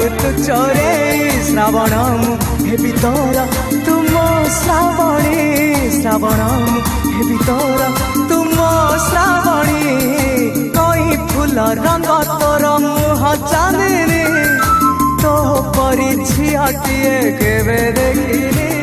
तू चोरे श्रावण हेबी तोर तुम श्रावणी श्रावण हेबी तोर तुम श्रावणी कई फूल रंग तोर मुह चांदनी तो परी झियाटिए केवे देखिनी